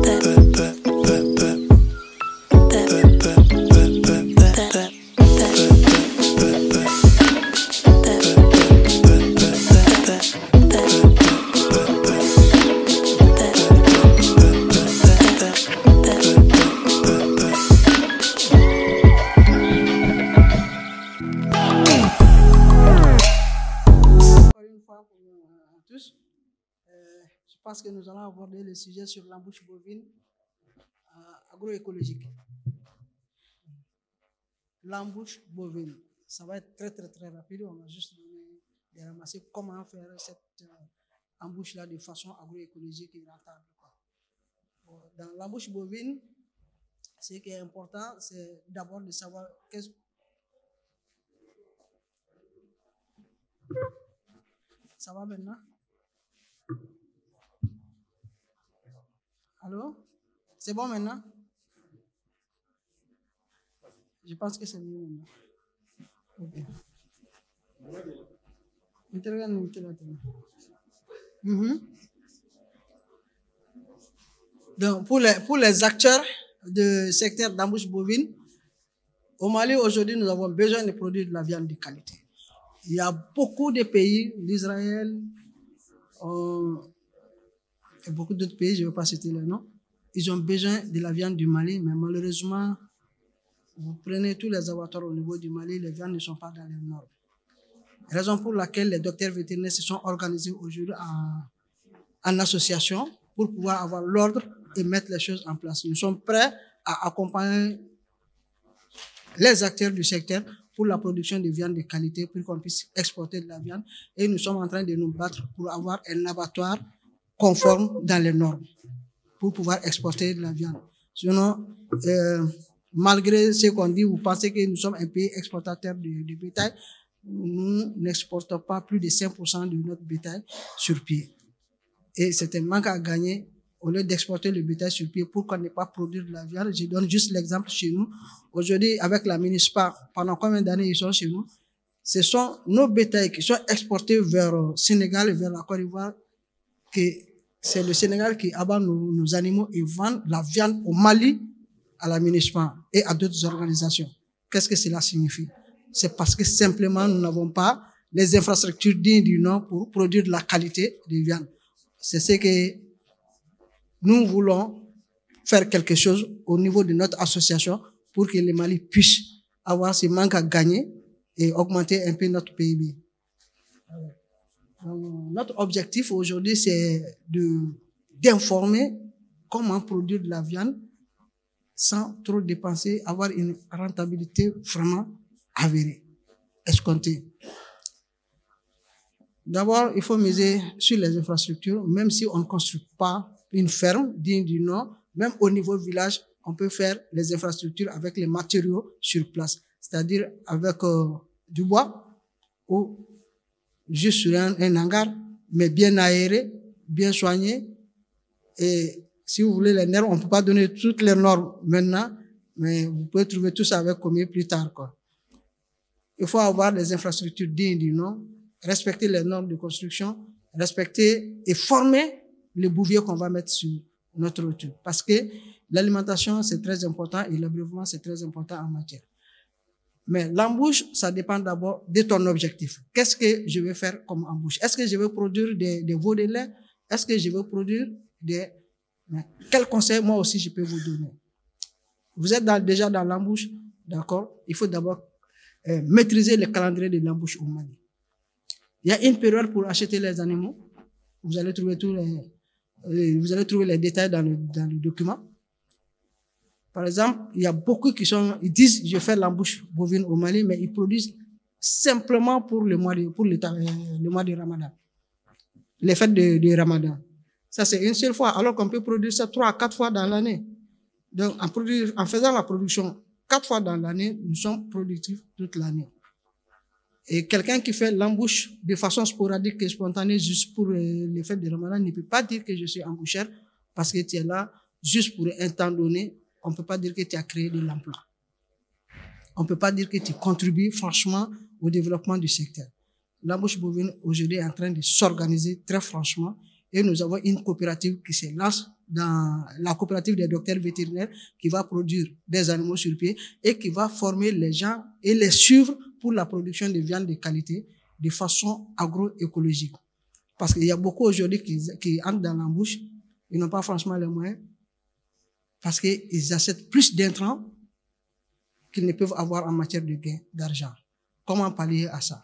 Je pense que nous allons aborder le sujet sur l'embouche bovine agroécologique. L'embouche bovine, ça va être très rapide. On va juste ramasser comment faire cette embouche-là de façon agroécologique et rentable. Dans l'embouche bovine, ce qui est important, c'est d'abord de savoir qu'est-ce que ça va maintenant. Allô? C'est bon maintenant? Je pense que c'est mieux maintenant. Ok. Donc, pour les acteurs du secteur d'embouche bovine, au Mali, aujourd'hui, nous avons besoin de produire de la viande de qualité. Il y a beaucoup de pays, l'Israël, et beaucoup d'autres pays, je ne vais pas citer les noms, ils ont besoin de la viande du Mali, mais malheureusement, vous prenez tous les abattoirs au niveau du Mali, les viandes ne sont pas dans les normes. Raison pour laquelle les docteurs vétérinaires se sont organisés aujourd'hui en association pour pouvoir avoir l'ordre et mettre les choses en place. Nous sommes prêts à accompagner les acteurs du secteur pour la production de viande de qualité, pour qu'on puisse exporter de la viande. Et nous sommes en train de nous battre pour avoir un abattoir conforme dans les normes, pour pouvoir exporter de la viande. Sinon, malgré ce qu'on dit, vous pensez que nous sommes un pays exportateur de bétail, nous n'exportons pas plus de 5% de notre bétail sur pied. Et c'est un manque à gagner au lieu d'exporter le bétail sur pied pour qu'on n'ait pas produire de la viande. Je donne juste l'exemple chez nous. Aujourd'hui, avec la MINUSPA, pendant combien d'années ils sont chez nous? Ce sont nos bétails qui sont exportés vers le Sénégal et vers la Côte d'Ivoire, que c'est le Sénégal qui abat nos animaux et vend la viande au Mali, à la MINUSPA et à d'autres organisations. Qu'est-ce que cela signifie? C'est parce que simplement nous n'avons pas les infrastructures dignes du nom pour produire de la qualité de viande. C'est ce que nous voulons faire quelque chose au niveau de notre association pour que le Mali puisse avoir ce manque à gagner et augmenter un peu notre PIB. Notre objectif aujourd'hui, c'est d'informer comment produire de la viande sans trop dépenser, avoir une rentabilité vraiment avérée, escomptée. D'abord, il faut miser sur les infrastructures, même si on ne construit pas une ferme digne du nom, même au niveau village, on peut faire les infrastructures avec les matériaux sur place, c'est-à-dire avec du bois ou juste sur un hangar, mais bien aéré, bien soigné. Et si vous voulez les normes, on ne peut pas donner toutes les normes maintenant, mais vous pouvez trouver tout ça avec combien plus tard, quoi. Il faut avoir des infrastructures dignes du nom, respecter les normes de construction, respecter et former les bouviers qu'on va mettre sur notre route. Parce que l'alimentation, c'est très important et l'abreuvement, c'est très important en matière. Mais l'embouche, ça dépend d'abord de ton objectif. Qu'est-ce que je vais faire comme embouche? Est-ce que je veux produire des veaux de lait? Est-ce que je veux produire des... Quel conseil, moi aussi, je peux vous donner? Vous êtes déjà dans l'embouche, d'accord? Il faut d'abord maîtriser le calendrier de l'embouche au Mali. Il y a une période pour acheter les animaux. Vous allez trouver les détails dans le document. Par exemple, il y a beaucoup ils disent, je fais l'embouche bovine au Mali, mais ils produisent simplement pour le mois de Ramadan. Les fêtes de Ramadan. Ça, c'est une seule fois, alors qu'on peut produire ça 3 à 4 fois dans l'année. Donc, en faisant la production 4 fois dans l'année, nous sommes productifs toute l'année. Et quelqu'un qui fait l'embouche de façon sporadique et spontanée juste pour les fêtes de Ramadan ne peut pas dire que je suis emboucheur parce que tu es là juste pour un temps donné. On ne peut pas dire que tu as créé de l'emploi. On ne peut pas dire que tu contribues franchement au développement du secteur. L'embouche bovine aujourd'hui est en train de s'organiser très franchement et nous avons une coopérative qui se lance dans la coopérative des docteurs vétérinaires qui va produire des animaux sur pied et qui va former les gens et les suivre pour la production de viande de qualité de façon agroécologique. Parce qu'il y a beaucoup aujourd'hui qui entrent dans l'embouche, ils n'ont pas franchement les moyens parce qu'ils achètent plus d'intrants qu'ils ne peuvent avoir en matière de gain d'argent. Comment pallier à ça?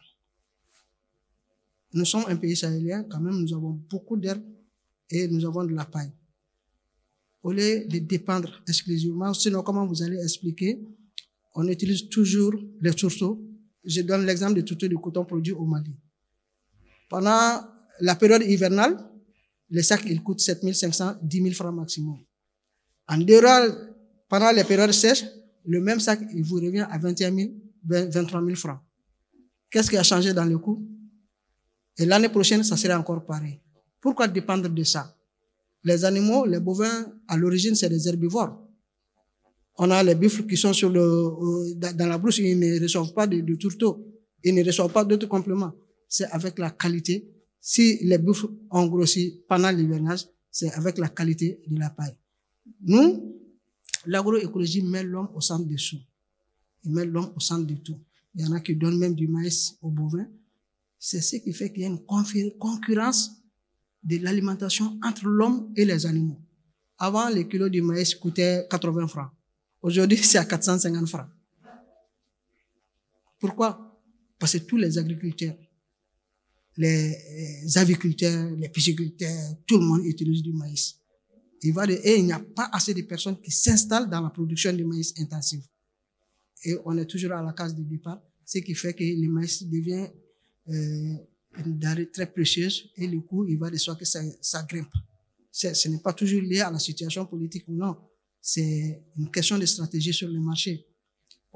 Nous sommes un pays sahélien, quand même, nous avons beaucoup d'herbes et nous avons de la paille. Au lieu de dépendre exclusivement, sinon comment vous allez expliquer, on utilise toujours les tourteaux. Je donne l'exemple des tourteaux de coton produits au Mali. Pendant la période hivernale, les sacs, ils coûtent 7 500, 10 000 francs maximum. En dehors, pendant les périodes sèches, le même sac, il vous revient à 21 000, 23 000 francs. Qu'est-ce qui a changé dans le coût? Et l'année prochaine, ça sera encore pareil. Pourquoi dépendre de ça? Les animaux, les bovins, à l'origine, c'est des herbivores. On a les buffles qui sont dans la brousse, ils ne reçoivent pas de tourteaux. Ils ne reçoivent pas d'autres compléments. C'est avec la qualité. Si les buffles ont grossi pendant l'hivernage, c'est avec la qualité de la paille. Nous, l'agroécologie met l'homme au centre de tout. Il met l'homme au centre de tout. Il y en a qui donnent même du maïs aux bovins. C'est ce qui fait qu'il y a une concurrence de l'alimentation entre l'homme et les animaux. Avant, les kilos de maïs coûtaient 80 francs. Aujourd'hui, c'est à 450 francs. Pourquoi? Parce que tous les agriculteurs, les aviculteurs, les pisciculteurs, tout le monde utilise du maïs. Et il n'y a pas assez de personnes qui s'installent dans la production de maïs intensive. Et on est toujours à la case de départ, ce qui fait que le maïs devient une denrée très précieuse et le coût, il va de soi que ça grimpe. Ce n'est pas toujours lié à la situation politique, non. C'est une question de stratégie sur le marché.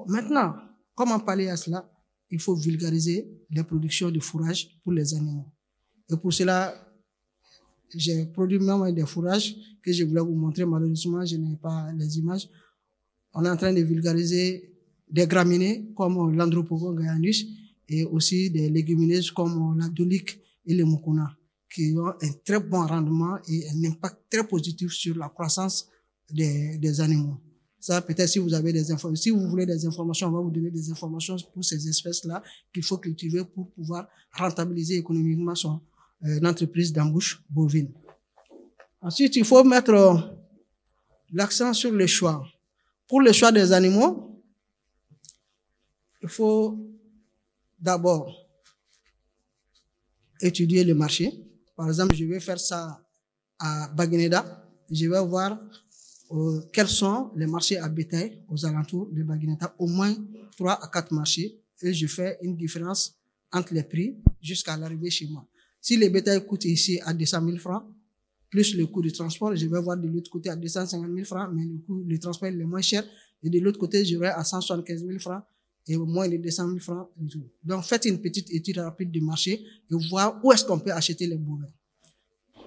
Maintenant, comment pallier à cela? Il faut vulgariser les productions de fourrage pour les animaux. Et pour cela, j'ai produit même des fourrages que je voulais vous montrer. Malheureusement, je n'ai pas les images. On est en train de vulgariser des graminées comme l'Andropogon gaianus et aussi des légumineuses comme la dolique et le mukuna, qui ont un très bon rendement et un impact très positif sur la croissance des animaux. Ça, peut-être si vous avez des informations, si vous voulez des informations, on va vous donner des informations pour ces espèces-là qu'il faut cultiver pour pouvoir rentabiliser économiquement son entreprise d'embouche bovine. Ensuite, il faut mettre l'accent sur le choix. Pour le choix des animaux, il faut d'abord étudier le marché. Par exemple, je vais faire ça à Baguineda. Je vais voir quels sont les marchés à bétail aux alentours de Baguineda, au moins 3 à 4 marchés, et je fais une différence entre les prix jusqu'à l'arrivée chez moi. Si le bétail coûte ici à 200 000 francs, plus le coût du transport, je vais voir de l'autre côté à 250 000 francs, mais le coût du transport est le moins cher, et de l'autre côté, je vais à 175 000 francs, et au moins de 200 000 francs. Et tout. Donc, faites une petite étude rapide du marché et voir où est-ce qu'on peut acheter les bovins.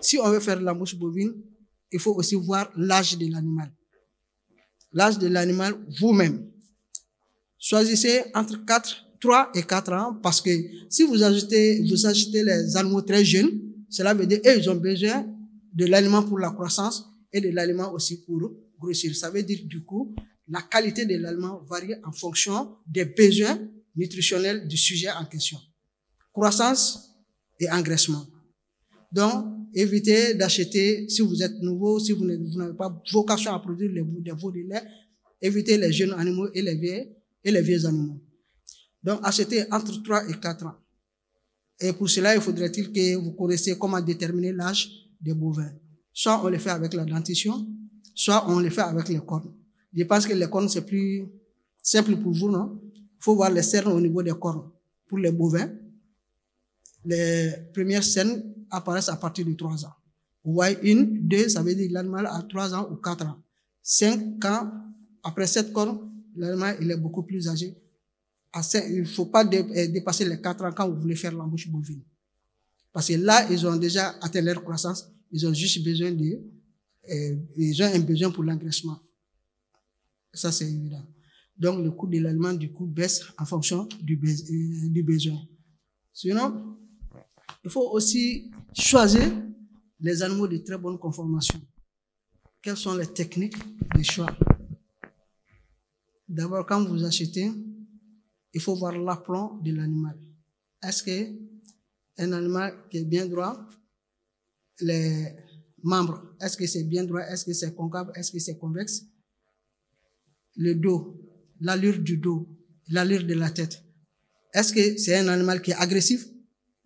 Si on veut faire l'embouche bovine, il faut aussi voir l'âge de l'animal. L'âge de l'animal vous-même. Choisissez entre 3 et 4 ans parce que si vous achetez les animaux très jeunes, cela veut dire qu'ils ont besoin de l'aliment pour la croissance et de l'aliment aussi pour grossir. Ça veut dire du coup, la qualité de l'aliment varie en fonction des besoins nutritionnels du sujet en question. Croissance et engraissement. Donc, évitez d'acheter, si vous êtes nouveau, si vous n'avez pas vocation à produire des veaux de lait, évitez les jeunes animaux et les vieux animaux. Donc, achetez entre 3 et 4 ans. Et pour cela, il faudrait-il que vous connaissiez comment déterminer l'âge des bovins. Soit on le fait avec la dentition, soit on le fait avec les cornes. Je pense que les cornes, c'est plus simple pour vous, non? Il faut voir les cernes au niveau des cornes. Pour les bovins, les premières cernes apparaissent à partir de 3 ans. Vous voyez 1, 2, ça veut dire que l'animal a 3 ans ou 4 ans. 5 ans, après 7 cornes, l'animal il est beaucoup plus âgé. Il ne faut pas dépasser les 4 ans quand vous voulez faire l'embouche bovine. Parce que là, ils ont déjà atteint leur croissance, ils ont juste besoin ils ont un besoin pour l'engraissement. Ça, c'est évident. Donc, le coût de l'aliment, du coup, baisse en fonction du besoin. Sinon, il faut aussi choisir les animaux de très bonne conformation. quelles sont les techniques de choix? D'abord, quand vous achetez, il faut voir l'aplomb de l'animal. Est-ce qu'un animal qui est bien droit, les membres, est-ce que c'est bien droit, est-ce que c'est concave, est-ce que c'est convexe? Le dos, l'allure du dos, l'allure de la tête. Est-ce que c'est un animal qui est agressif?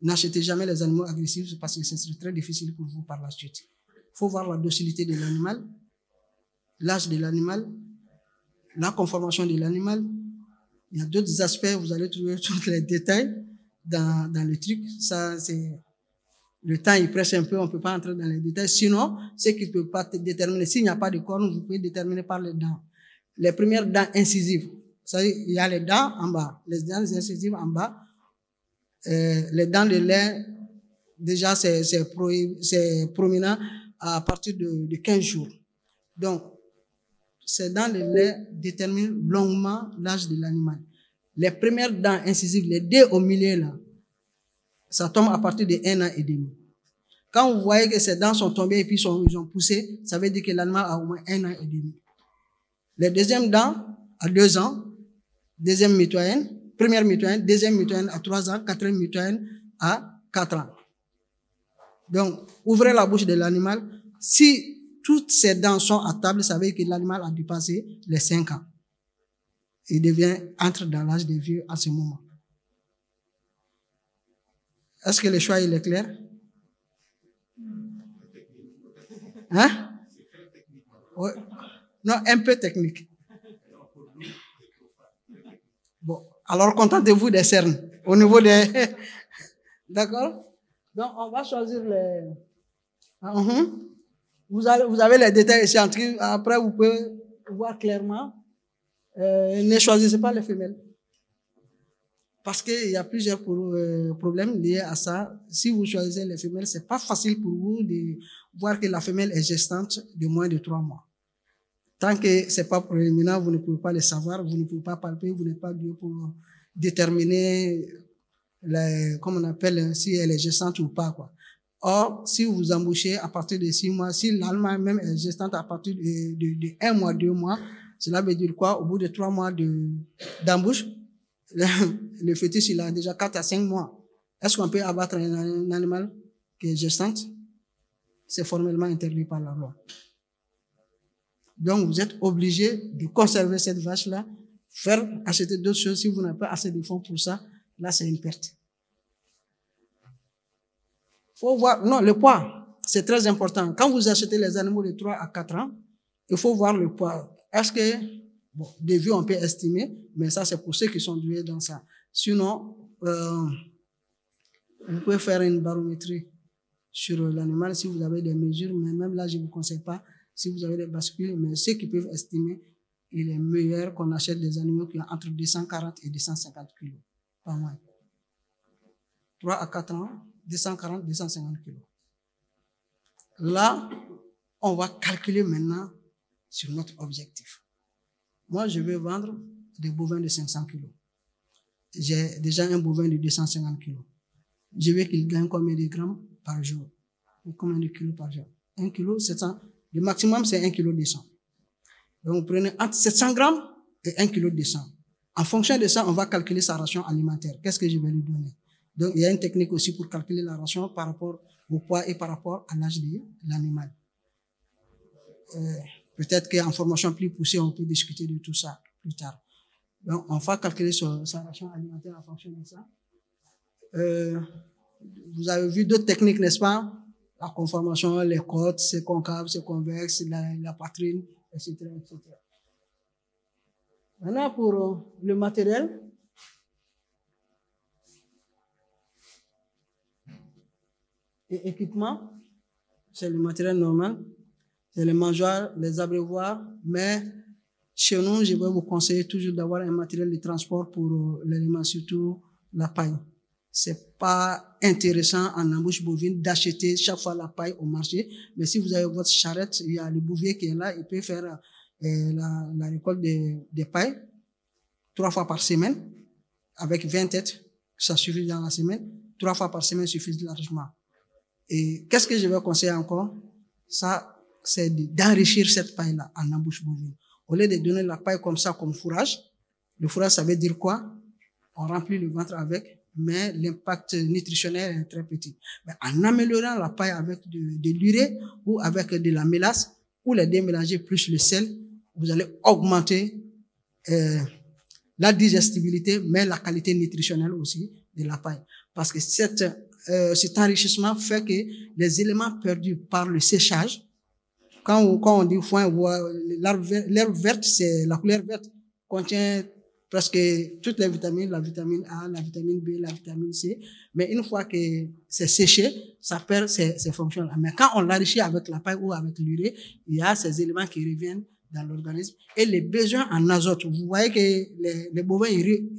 N'achetez jamais les animaux agressifs parce que ce serait très difficile pour vous par la suite. Il faut voir la docilité de l'animal, l'âge de l'animal, la conformation de l'animal. Il y a d'autres aspects, vous allez trouver tous les détails dans le truc. Ça, c'est le temps, il presse un peu, on ne peut pas entrer dans les détails. Sinon, ce qui ne peut pas déterminer, s'il n'y a pas de cornes, vous pouvez déterminer par les dents. Les premières dents incisives, ça, il y a les dents en bas, les dents incisives en bas. Les dents de lait, déjà, c'est prominent à partir de 15 jours. Donc, ces dents de lait déterminent longuement l'âge de l'animal. Les premières dents incisives, les deux au milieu là, ça tombe à partir de 1 an et demi. Quand vous voyez que ces dents sont tombées et puis ils ont poussé, ça veut dire que l'animal a au moins 1 an et demi. Les deuxièmes dents à 2 ans, deuxième mitoyenne, première mitoyenne, deuxième mitoyenne à 3 ans, quatrième mitoyenne à 4 ans. Donc, ouvrez la bouche de l'animal. Si toutes ces dents sont à table, ça veut dire que l'animal a dépassé les 5 ans. Il entre dans l'âge des vieux à ce moment. Est-ce que le choix il est clair? Hein? Ouais. Non, un peu technique. Bon, alors contentez-vous des cernes au niveau des... D'accord? Donc, on va choisir les... Vous avez les détails ici. Après, vous pouvez voir clairement. Ne choisissez pas les femelles. Parce qu'il y a plusieurs problèmes liés à ça. Si vous choisissez les femelles, c'est pas facile pour vous de voir que la femelle est gestante de moins de 3 mois. Tant que c'est pas préliminaire, vous ne pouvez pas le savoir, vous ne pouvez pas palper, vous n'êtes pas Dieu pour déterminer comment on appelle, si elle est gestante ou pas, quoi. Or, si vous embauchez à partir de 6 mois, si l'animal même est gestante à partir de 1 mois, 2 mois, cela veut dire quoi? Au bout de 3 mois d'embauche, le fœtus, il a déjà 4 à 5 mois. Est-ce qu'on peut abattre un animal qui est gestante? C'est formellement interdit par la loi. Donc, vous êtes obligé de conserver cette vache-là, acheter d'autres choses. Si vous n'avez pas assez de fonds pour ça, là, c'est une perte. Faut voir, non, le poids, c'est très important. Quand vous achetez les animaux de 3 à 4 ans, il faut voir le poids. Est-ce que, bon, des vues, on peut estimer, mais ça, c'est pour ceux qui sont doués dans ça. Sinon, vous pouvez faire une barométrie sur l'animal si vous avez des mesures, mais même là, je ne vous conseille pas si vous avez des bascules, mais ceux qui peuvent estimer, il est meilleur qu'on achète des animaux qui ont entre 240 et 250 kilos par mois. 3 à 4 ans, 240, 250 kilos. Là, on va calculer maintenant sur notre objectif. Moi, je vais vendre des bovins de 500 kilos. J'ai déjà un bovin de 250 kilos. Je veux qu'il gagne combien de grammes par jour? Ou combien de kilos par jour? 1 kilo, 700. Le maximum, c'est 1 kilo de sang. Donc, vous prenez entre 700 grammes et 1 kilo de sang. En fonction de ça, on va calculer sa ration alimentaire. Qu'est-ce que je vais lui donner? Donc, il y a une technique aussi pour calculer la ration par rapport au poids et par rapport à l'âge de l'animal. Peut-être qu'en formation plus poussée, on peut discuter de tout ça plus tard. Donc, on va calculer sa ration alimentaire en fonction de ça. Vous avez vu d'autres techniques, n'est-ce pas? La conformation, les côtes, c'est concave, c'est convexe, la poitrine, etc., etc. Maintenant, pour le matériel, et équipement, c'est le matériel normal, c'est les mangeoires, les abreuvoirs, mais chez nous, je vais vous conseiller toujours d'avoir un matériel de transport pour l'aliment, surtout la paille. C'est pas intéressant en embauche bovine d'acheter chaque fois la paille au marché, mais si vous avez votre charrette, il y a le bouvier qui est là, il peut faire la récolte des pailles 3 fois par semaine, avec 20 têtes, ça suffit dans la semaine, 3 fois par semaine suffit largement. Et qu'est-ce que je vais conseiller encore? Ça, c'est d'enrichir cette paille-là en embouche bovine. Au lieu de donner la paille comme ça, comme fourrage, le fourrage, ça veut dire quoi? On remplit le ventre avec, mais l'impact nutritionnel est très petit. Mais en améliorant la paille avec de l'urée ou avec de la mélasse, ou les démélanger plus le sel, vous allez augmenter la digestibilité, mais la qualité nutritionnelle aussi de la paille. Parce que cet enrichissement fait que les éléments perdus par le séchage, quand on dit foin, l'herbe verte, c'est la couleur verte, contient presque toutes les vitamines, la vitamine A, la vitamine B, la vitamine C. Mais une fois que c'est séché, ça perd ses fonctions-là. Mais quand on l'enrichit avec la paille ou avec l'urée, il y a ces éléments qui reviennent dans l'organisme. Et les besoins en azote, vous voyez que les bovins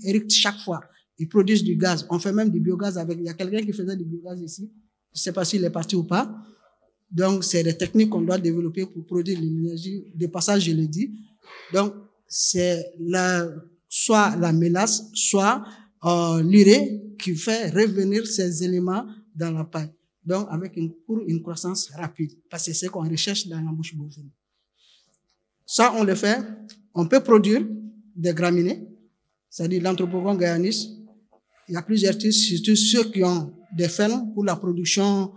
éructent chaque fois. Ils produisent du gaz. On fait même du biogaz avec. Il y a quelqu'un qui faisait du biogaz ici. Je ne sais pas s'il est parti ou pas. Donc, c'est des techniques qu'on doit développer pour produire l'énergie de passage, je l'ai dit. Donc, c'est soit la mélasse, soit l'urée qui fait revenir ces éléments dans la paille. Donc, pour une croissance rapide. Parce que c'est ce qu'on recherche dans l'embouche bovine. Ça, on le fait. On peut produire des graminées, c'est-à-dire l'Anthropogon gaianis. Il y a plusieurs types, surtout ceux qui ont des fermes pour la production.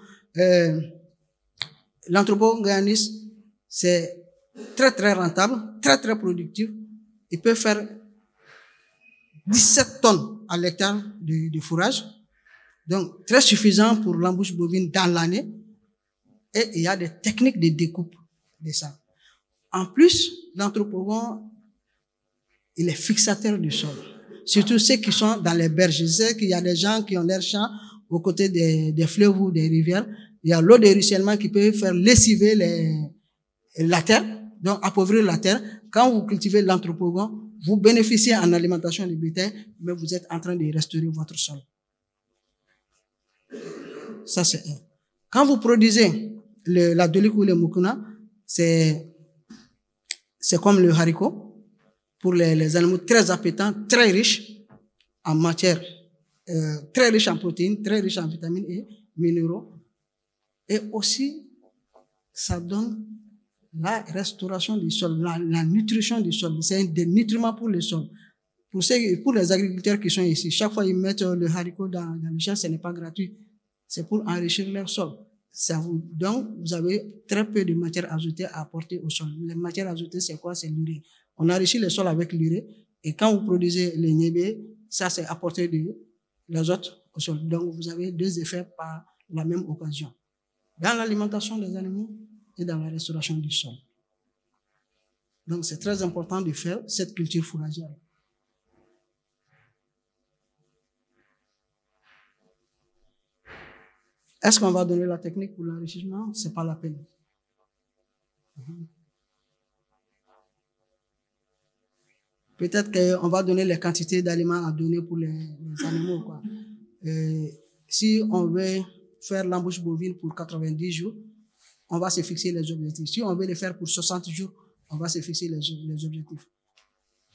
L'Anthropogon gaianis, c'est très, très rentable, très, très productif. Il peut faire 17 tonnes à l'hectare de fourrage. Donc, très suffisant pour l'embouche bovine dans l'année. Et il y a des techniques de découpe de ça. En plus, l'Anthropogon, il est fixateur du sol. Surtout ceux qui sont dans les berges. Je sais qu'il y a des gens qui ont leurs champs aux côtés des fleuves ou des rivières. Il y a l'eau de ruissellement qui peut faire lessiver la terre, donc appauvrir la terre. Quand vous cultivez l'Anthropogon, vous bénéficiez en alimentation du bétail, mais vous êtes en train de restaurer votre sol. Ça, c'est un. Quand vous produisez la dolique ou le mukuna, c'est comme le haricot, pour les animaux très appétants, très riches en matière, très riches en protéines, très riches en vitamines et minéraux. Et aussi, ça donne la restauration du sol, la nutrition du sol. C'est des nutriments pour le sol. Pour les agriculteurs qui sont ici, chaque fois ils mettent le haricot dans le champ, ce n'est pas gratuit. C'est pour enrichir leur sol. Donc, vous avez très peu de matière azotée à apporter au sol. Les matières azotées, c'est quoi? C'est l'urée. On enrichit le sol avec l'urée. Et quand vous produisez le niébé, ça, c'est apporter de l'azote au sol. Donc, vous avez deux effets par la même occasion. Dans l'alimentation des animaux et dans la restauration du sol. Donc, c'est très important de faire cette culture fourragère. Est-ce qu'on va donner la technique pour l'enrichissement? C'est pas la peine. Peut-être qu'on va donner les quantités d'aliments à donner pour les animaux, quoi. Si on veut faire l'embouche bovine pour 90 jours, on va se fixer les objectifs. Si on veut le faire pour 60 jours, on va se fixer les objectifs.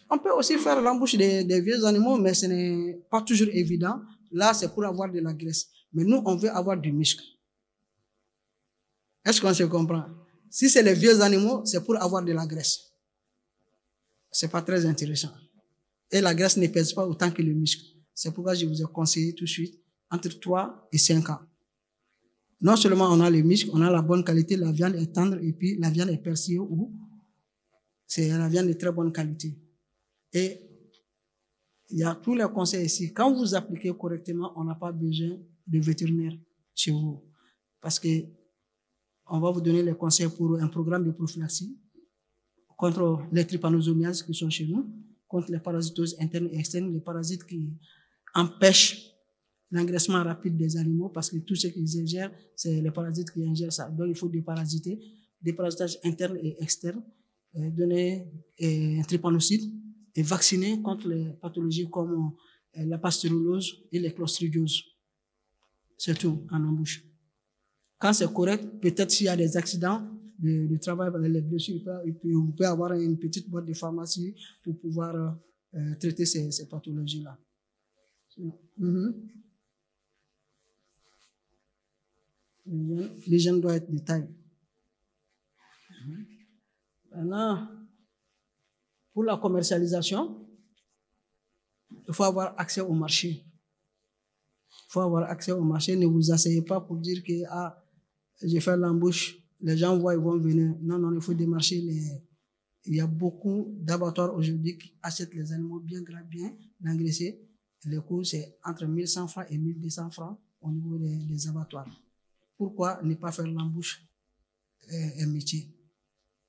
On peut aussi faire l'embouche des vieux animaux, mais ce n'est pas toujours évident. Là, c'est pour avoir de la graisse. Mais nous, on veut avoir du muscle. Est-ce qu'on se comprend? Si c'est les vieux animaux, c'est pour avoir de la graisse. C'est pas très intéressant. Et la graisse ne pèse pas autant que le muscle. C'est pourquoi je vous ai conseillé tout de suite entre 3 et 5 ans. Non seulement on a le muscle, on a la bonne qualité, la viande est tendre et puis la viande est persillée ou c'est la viande de très bonne qualité. Et il y a tous les conseils ici. Quand vous appliquez correctement, on n'a pas besoin de vétérinaire chez vous. Parce que on va vous donner les conseils pour un programme de prophylaxie contre les trypanosomiases qui sont chez nous, contre les parasitoses internes et externes, les parasites qui empêchent l'engraissement rapide des animaux, parce que tout ce qu'ils ingèrent, c'est les parasites qui ingèrent ça. Donc, il faut déparasiter, déparasitage interne et externe, donner un trypanocide et vacciner contre les pathologies comme la pasteurellose et les clostridioses. C'est tout en embouche. Quand c'est correct, peut-être s'il y a des accidents de travail, les blessures, vous pouvez avoir une petite boîte de pharmacie pour pouvoir traiter ces pathologies-là. L'hygiène doit être de taille. Maintenant, pour la commercialisation, il faut avoir accès au marché. Il faut avoir accès au marché. Ne vous asseyez pas pour dire que je fais l'embauche, les gens voient, ils vont venir. Non, non, il faut démarcher Il y a beaucoup d'abattoirs aujourd'hui qui achètent les animaux bien gras, bien engraissés. Le coût, c'est entre 1100 francs et 1200 francs au niveau des abattoirs. Pourquoi ne pas faire l'embauche un métier?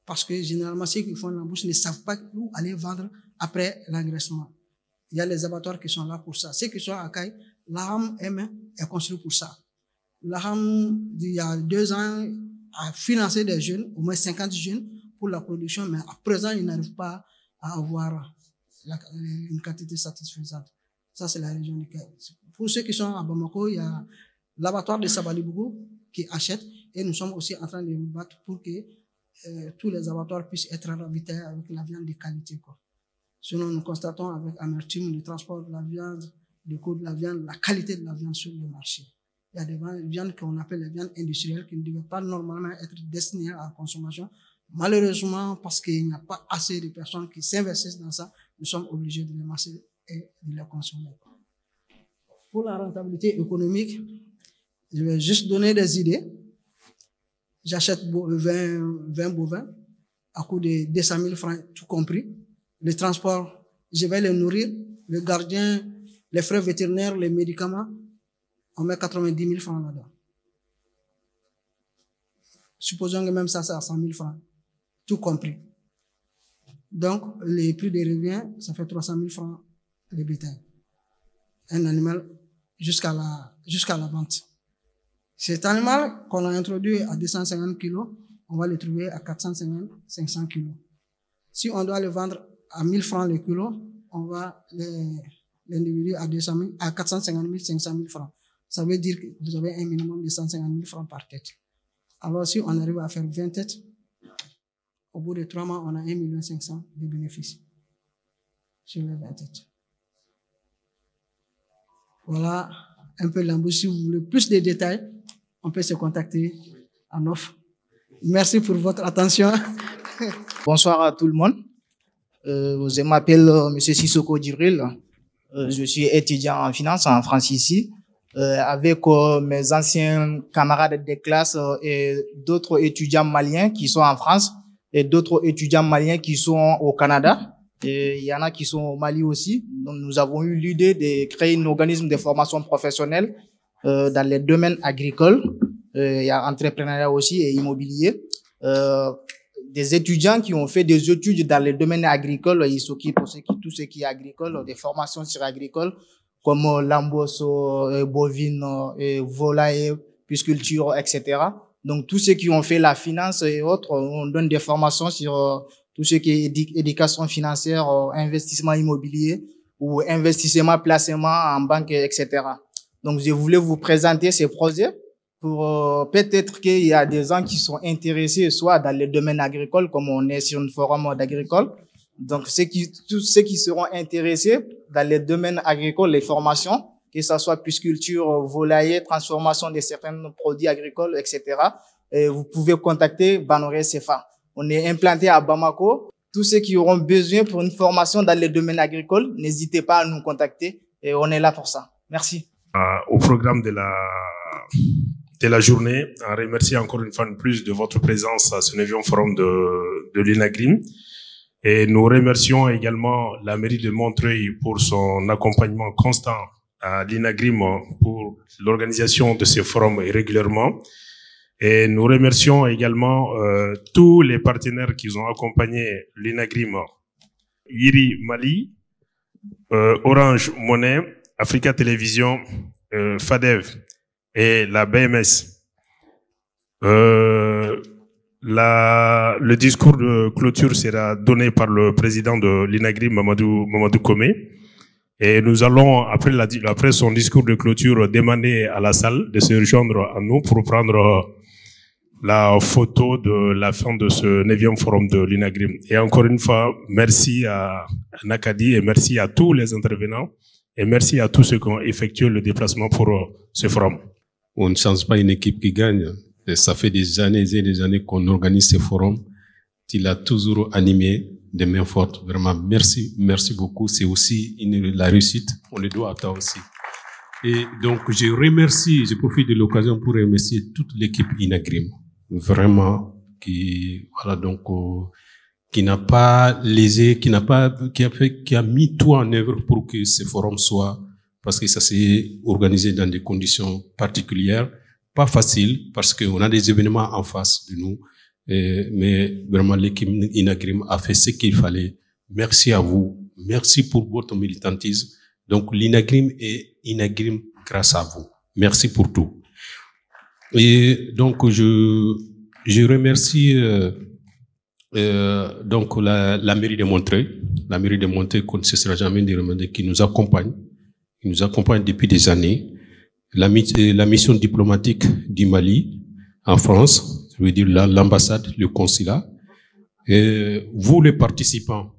Parce que généralement, ceux qui font l'embauche ne savent pas où aller vendre après l'engraissement. Il y a les abattoirs qui sont là pour ça. Ceux qui sont à Caille, l'AHAM est construit pour ça. L'AHAM, il y a 2 ans, a financé des jeunes, au moins 50 jeunes, pour la production, mais à présent, ils n'arrivent pas à avoir une quantité satisfaisante. Ça, c'est la région du Caille. Pour ceux qui sont à Bamako, il y a l'abattoir de Sabalibougou qui achète, et nous sommes aussi en train de nous battre pour que tous les abattoirs puissent être ravitaillés avec la viande de qualité, quoi. Sinon, nous constatons avec amertume le transport de la viande, le coût de la viande, la qualité de la viande sur le marché. Il y a des viandes qu'on appelle les viandes industrielles qui ne devaient pas normalement être destinées à la consommation. Malheureusement, parce qu'il n'y a pas assez de personnes qui s'investissent dans ça, nous sommes obligés de les masser et de les consommer. Pour la rentabilité économique, je vais juste donner des idées. J'achète 20 bovins à coût de 200 000 francs, tout compris. Le transport, je vais les nourrir. Le gardien, les frais vétérinaires, les médicaments, on met 90 000 francs là-dedans. Supposons que même ça, c'est à 100 000 francs, tout compris. Donc, les prix de revient, ça fait 300 000 francs le bétail. Un animal jusqu'à la vente. Cet animal qu'on a introduit à 250 kg, on va le trouver à 450, 500 kg. Si on doit le vendre à 1000 francs le kilo, on va l'individu à 450 000, 500 000 francs. Ça veut dire que vous avez un minimum de 150 000 francs par tête. Alors, si on arrive à faire 20 têtes, au bout de 3 mois, on a 1 500 000 de bénéfices sur les 20 têtes. Voilà un peu l'embauche. Si vous voulez plus de détails, on peut se contacter en offre. Merci pour votre attention. Bonsoir à tout le monde. Je m'appelle M. Sissoko Djibril. Je suis étudiant en finance en France ici. Avec mes anciens camarades de classe et d'autres étudiants maliens qui sont en France et d'autres étudiants maliens qui sont au Canada. Et il y en a qui sont au Mali aussi. Donc, nous avons eu l'idée de créer un organisme de formation professionnelle dans les domaines agricoles. Il y a entrepreneuriat aussi et immobilier. Des étudiants qui ont fait des études dans les domaines agricoles, ils s'occupent de tout ce qui est agricole, des formations sur agricole, comme l'embauche bovine, volaille, pisciculture, etc. Donc, tous ceux qui ont fait la finance et autres, on donne des formations sur tout ce qui est éducation financière, investissement immobilier ou investissement, placement en banque, etc. Donc, je voulais vous présenter ces projets pour peut-être qu'il y a des gens qui sont intéressés soit dans le domaine agricole, comme on est sur un forum d'agricole. Donc, tous ceux qui seront intéressés dans les domaines agricoles, les formations, que ce soit pisciculture, volaille, transformation de certains produits agricoles, etc. Et vous pouvez contacter Banoré CFA. On est implanté à Bamako. Tous ceux qui auront besoin pour une formation dans les domaines agricoles, n'hésitez pas à nous contacter et on est là pour ça. Merci. Au programme de la journée, on remercie encore une fois de plus de votre présence à ce 9e forum de l'INAGRIM. Et nous remercions également la mairie de Montreuil pour son accompagnement constant à l'INAGRIM pour l'organisation de ces forums régulièrement. Et nous remercions également tous les partenaires qui ont accompagné l'INAGRIM, Iri Mali, Orange Monnaie, Africa Télévision, FADEV et la BMS. Le discours de clôture sera donné par le président de l'INAGRIM, Mamadou Komé. Et nous allons, après son discours de clôture, demander à la salle de se rejoindre à nous pour prendre la photo de la fin de ce 9e forum de l'INAGRIM. Et encore une fois, merci à Nakadi et merci à tous les intervenants et merci à tous ceux qui ont effectué le déplacement pour ce forum. On ne change pas une équipe qui gagne. Et ça fait des années et des années qu'on organise ces forums tu l'as toujours animé de main forte. Vraiment, merci, merci beaucoup. C'est aussi la réussite. On le doit à toi aussi. Et donc, je profite de l'occasion pour remercier toute l'équipe Inagrim. Vraiment, qui n'a pas lésé, qui a mis tout en œuvre pour que ce forum soit, parce que ça s'est organisé dans des conditions particulières, pas faciles, parce qu'on a des événements en face de nous. Mais vraiment, l'équipe Inagrim a fait ce qu'il fallait. Merci à vous. Merci pour votre militantisme. Donc, l'Inagrim est Inagrim grâce à vous. Merci pour tout. Et donc, je remercie donc la mairie de Montreuil. La mairie de Montreuil, qu'on ne cessera jamais de remercier, qui nous accompagne depuis des années. La mission diplomatique du Mali en France, je veux dire l'ambassade, le consulat. Et vous les participants,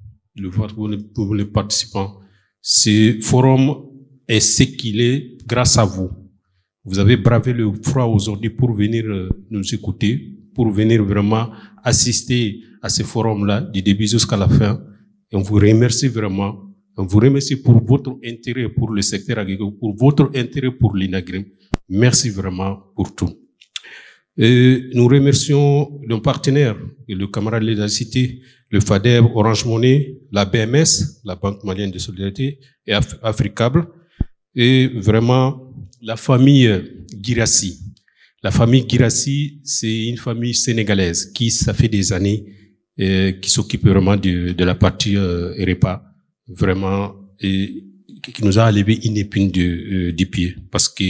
ce forum est ce qu'il est grâce à vous. Vous avez bravé le froid aujourd'hui pour venir nous écouter, pour venir vraiment assister à ce forum-là du début jusqu'à la fin. Et on vous remercie vraiment. On vous remercie pour votre intérêt pour le secteur agricole, pour votre intérêt pour l'Inagrim. Merci vraiment pour tout. Et nous remercions nos partenaires, le camarade de la Cité, le FADEB, Orange Money, la BMS, la Banque Malienne de Solidarité, et Africable, et vraiment la famille Girassi. La famille Girassi, c'est une famille sénégalaise qui, ça fait des années, qui s'occupe vraiment de la partie REPA, vraiment, et qui nous a levé une épine du pied, parce que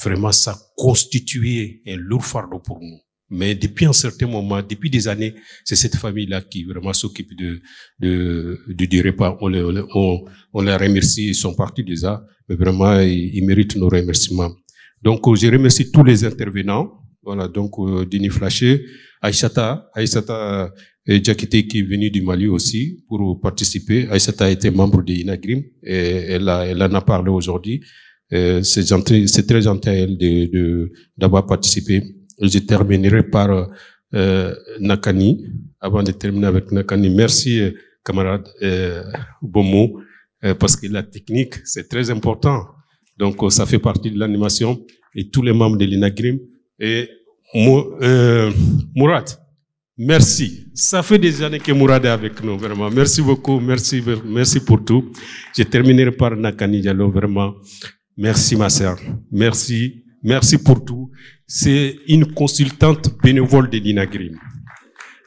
vraiment, ça constituait un lourd fardeau pour nous. Mais depuis un certain moment, depuis des années, c'est cette famille-là qui vraiment s'occupe du repas. On les remercie, ils sont partis déjà, mais vraiment, ils méritent nos remerciements. Donc, je remercie tous les intervenants. Voilà, donc, Denis Flaché, Aïssata Diakité qui est venue du Mali aussi pour participer. Aïssata a été membre de Inagrim et elle en a parlé aujourd'hui. C'est très gentil à elle d'avoir participé. Je terminerai par Nakani. Avant de terminer avec Nakani, merci camarade Bomo, parce que la technique, c'est très important. Donc, ça fait partie de l'animation et tous les membres de l'Inagrim. Et Mourad, merci. Ça fait des années que Mourad est avec nous, vraiment. Merci beaucoup, merci pour tout. Je terminerai par Nakani Diallo, vraiment. Merci ma sœur, merci pour tout. C'est une consultante bénévole de l'Inagrim.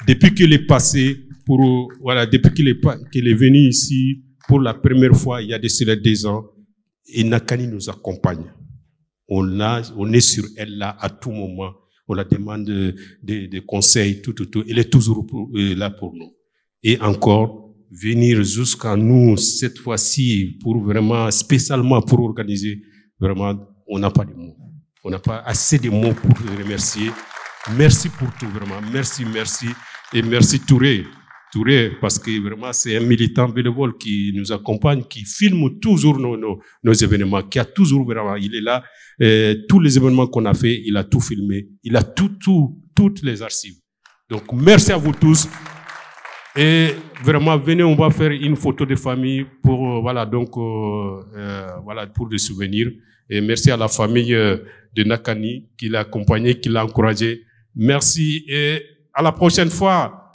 Depuis qu'elle est passée depuis qu'elle est venue ici pour la première fois, il y a de cela 2 ans, et Nakani nous accompagne. On est sur elle là à tout moment. On la demande des conseils, tout. Elle est toujours là pour nous. Et encore, venir jusqu'à nous cette fois-ci pour vraiment, spécialement pour organiser, vraiment, on n'a pas de mots. On n'a pas assez de mots pour le remercier. Merci pour tout, vraiment. Merci. Et merci Touré, parce que vraiment, c'est un militant bénévole qui nous accompagne, qui filme toujours nos événements, qui a toujours vraiment, il est là, tous les événements qu'on a fait, il a tout filmé. Il a toutes les archives. Donc, merci à vous tous. Et vraiment, venez, on va faire une photo de famille pour, pour des souvenirs. Et merci à la famille de Nakani qui l'a accompagné, qui l'a encouragé. Merci et à la prochaine fois.